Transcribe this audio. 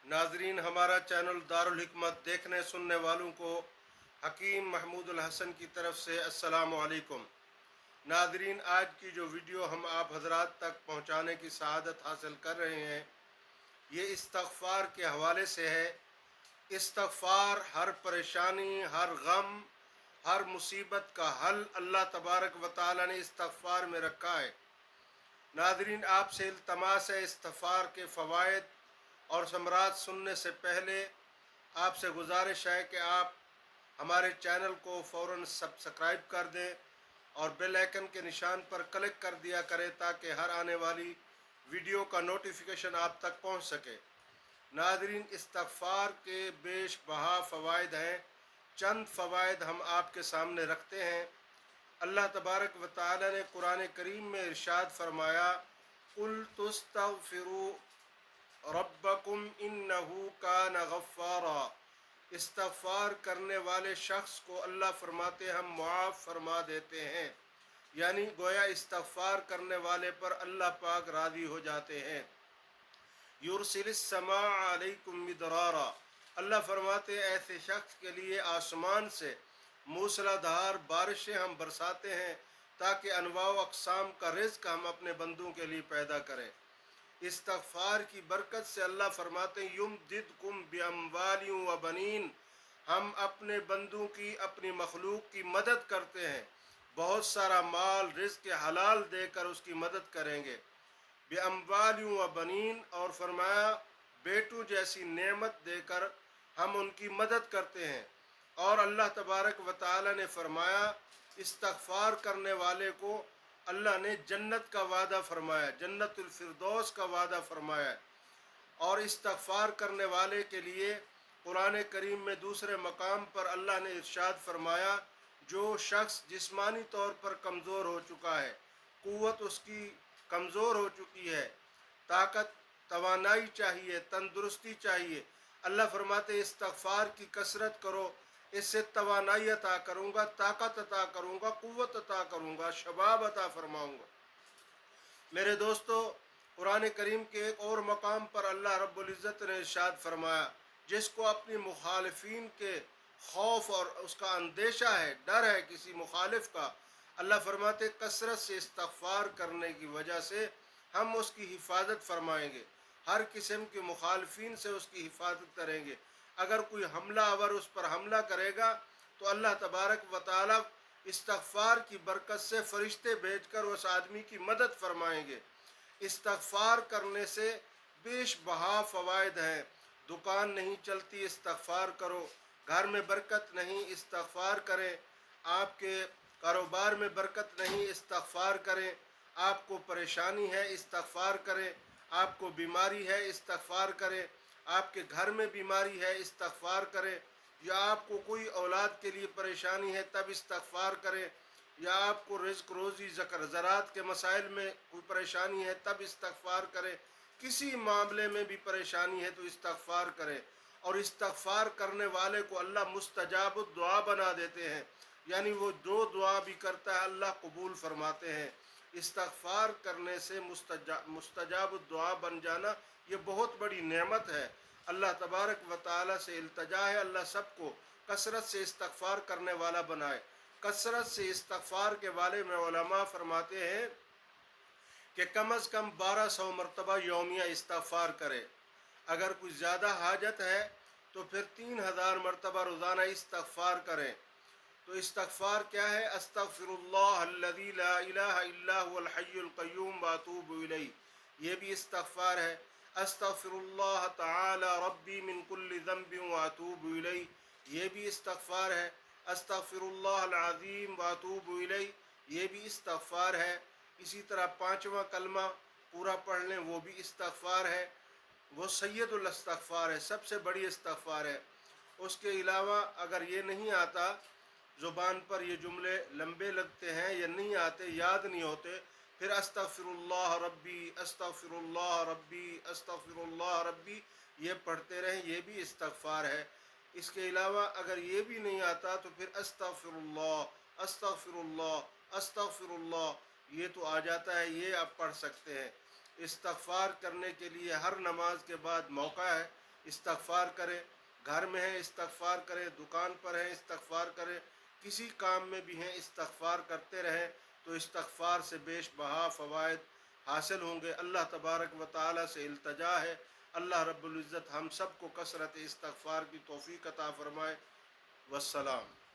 नाजरीन, हमारा चैनल दारुल हिकमत देखने सुनने वालों को हकीम महमूद उल हसन की तरफ से अस्सलामु अलैकुम। नाजरीन, आज की जो वीडियो हम आप हजरात तक पहुँचाने की सआदत हासिल कर रहे हैं, ये इस्तग़फ़ार के हवाले से है। इस्तग़फ़ार हर परेशानी, हर गम, हर मुसीबत का हल अल्लाह तबारक व तआला ने इस्तग़फ़ार में रखा है। नाजरीन, आपसे इल्तमास है, इस्तग़फ़ार के फ़वाइद और समरात सुनने से पहले आपसे गुजारिश है कि आप हमारे चैनल को फ़ौरन सब्सक्राइब कर दें और बेल आइकन के निशान पर क्लिक कर दिया करें ताकि हर आने वाली वीडियो का नोटिफिकेशन आप तक पहुंच सके। नाज़रीन, इस्तग़फ़ार के बेश बहा फ़वाइद हैं। चंद फ़वाइद हम आपके सामने रखते हैं। अल्लाह तबारक व तआला ने कुरान करीम में इरशाद फरमाया, कुल तुस्तग़फ़िरू रब्बकुम इन्नहू कान गफ़्फ़ारा। इस्तग़फ़ार करने वाले शख्स को अल्लाह फरमाते हैं हम मुआफ़ फरमा देते हैं, यानी गोया इस्तग़फ़ार करने वाले पर अल्लाह पाक राज़ी हो जाते हैं। युरसिलिस समा अलैकुम मिदरारा। अल्लाह फरमाते हैं ऐसे शख्स के लिए आसमान से मूसलाधार बारिशें हम बरसाते हैं ताकि अनवा व अक़साम का रिज़्क़ हम अपने बंदों के लिए पैदा करें। इस्तग़फ़ार की बरकत से अल्लाह फरमाते हैं युमदिदकुम बिअम्वालिन व बनीन। हम अपने बंदों की, अपनी मखलूक की मदद करते हैं, बहुत सारा माल रिज़्क़ हलाल देकर उसकी मदद करेंगे। बिअम्वालिन व बनीन, और फरमाया बेटों जैसी नेमत देकर हम उनकी मदद करते हैं। और अल्लाह तबारक व तआला ने फरमाया इस्तग़फ़ार करने वाले को अल्लाह ने जन्नत का वादा फरमाया, जन्नतुल फिरदौस का वादा फरमाया। और इस्तग़फ़ार करने वाले के लिए कुरान करीम में दूसरे मकाम पर अल्लाह ने इरशाद फरमाया, जो शख्स जिस्मानी तौर पर कमज़ोर हो चुका है, क़ुव्वत उसकी कमज़ोर हो चुकी है, ताकत तवानाई चाहिए, तंदुरुस्ती चाहिए, अल्लाह फरमाते इस्तग़फ़ार की कसरत करो, इससे तवानाई अता करूँगा, ताकत अता करूँगा, क़ुव्वत अता करूँगा, शबाब अता फरमाऊँगा। मेरे दोस्तों, कुरान करीम के एक और मकाम पर अल्लाह रब्बुल इज़्ज़त ने इरशाद फरमाया, जिसको अपनी मुखालिफिन के खौफ और उसका अंदेशा है, डर है किसी मुखालिफ का, अल्लाह फरमाते कसरत से इस्तग़फ़ार करने की वजह से हम उसकी हिफाजत फरमाएंगे, हर किस्म के मुखालिफिन से उसकी हिफाजत करेंगे। अगर कोई हमला आवर उस पर हमला करेगा तो अल्लाह तबारक व तआला इस्तग़फ़ार की बरकत से फ़रिश्ते भेजकर उस आदमी की मदद फरमाएंगे। इस्तग़फ़ार करने से बेश बहा फ़वाइद हैं। दुकान नहीं चलती, इस्तग़फ़ार करो। घर में बरकत नहीं, इस्तग़फ़ार करें। आपके कारोबार में बरकत नहीं, इस्तग़फ़ार करें। आपको परेशानी है, इस्तग़फ़ार करें। आपको बीमारी है, इस्तग़फ़ार करें। आपके घर में बीमारी है, इस्तग़फ़ार करें। या आपको कोई औलाद के लिए परेशानी है तब इस्तग़फ़ार करें, या आपको रिज़्क़ रोज़ी ज़रात के मसाइल में कोई परेशानी है तब इस्तग़फ़ार करें। किसी मामले में भी परेशानी है तो इस्तग़फ़ार करें। और इस्तग़फ़ार करने वाले को अल्लाह मुस्तजाबुद दुआ बना देते हैं, यानी वो जो दुआ भी करता है अल्लाह कबूल फरमाते हैं। इस्तग़फ़ार करने से मुस्तजाबुद दुआ बन जाना ये बहुत बड़ी नेमत है। अल्लाह तबारक व तआला से इल्तजा है, अल्लाह सबको कसरत से इस्तग़फ़ार करने वाला बनाए। कसरत से इस्तग़फ़ार के बारे में उलमा फरमाते हैं कि कम अज़ कम 1200 मरतबा यौमिया इस्तग़फ़ार करे। अगर कुछ ज़्यादा हाजत है तो फिर 3000 मरतबा रोज़ाना इस्तग़फ़ार करें। तो इस्तग़फ़ार क्या है? अस्तग़फ़िरुल्लाह अल्लज़ी ला इलाहा इल्ला हुवल हय्युल क़य्यूम व अतूबु इलैह, ये भी इस्तग़फ़ार है। अस्तग़फ़िरुल्लाह तआला रब्बी मिन कुल्लि ज़ंबिन व अतूबु इलैह, ये भी इस्तग़फ़ार है। अस्तग़फ़िरुल्लाह अल अज़ीम व अतूबु इलैह, ये भी इस्तग़फ़ार है। इसी तरह पाँचवा कलमा पूरा पढ़ लें, वो भी इस्तग़फ़ार है। वो सैयदुल इस्तग़फ़ार है, सबसे बड़ी इस्तग़फ़ार है। उसके अलावा अगर ये नहीं आता, ज़ुबान पर ये जुमले लंबे लगते हैं या नहीं आते, याद नहीं होते, फिर अस्तग़फ़िरुल्लाह रब्बी, अस्तग़फ़िरुल्लाह रब्बी, अस्तग़फ़िरुल्लाह रब्बी ये पढ़ते रहें, ये भी इस्तग़फ़ार है। इसके अलावा अगर ये भी नहीं आता तो फिर अस्तग़फ़िरुल्लाह, अस्तग़फ़िरुल्लाह, अस्तग़फ़िरुल्लाह ये तो आ जाता है, ये आप पढ़ सकते हैं। इस्तग़फ़ार करने के लिए हर नमाज के बाद मौका है, استغفار کریں، گھر میں ہیں استغفار کریں، دکان پر ہیں استغفار کریں، کسی کام میں بھی ہیں استغفار کرتے رہیں تو استغفار سے بیش بہا فوائد حاصل ہوں گے۔ اللہ تبارک و تعالی سے التجا ہے، اللہ رب العزت ہم سب کو کثرت استغفار کی توفیق عطا فرمائے۔ والسلام۔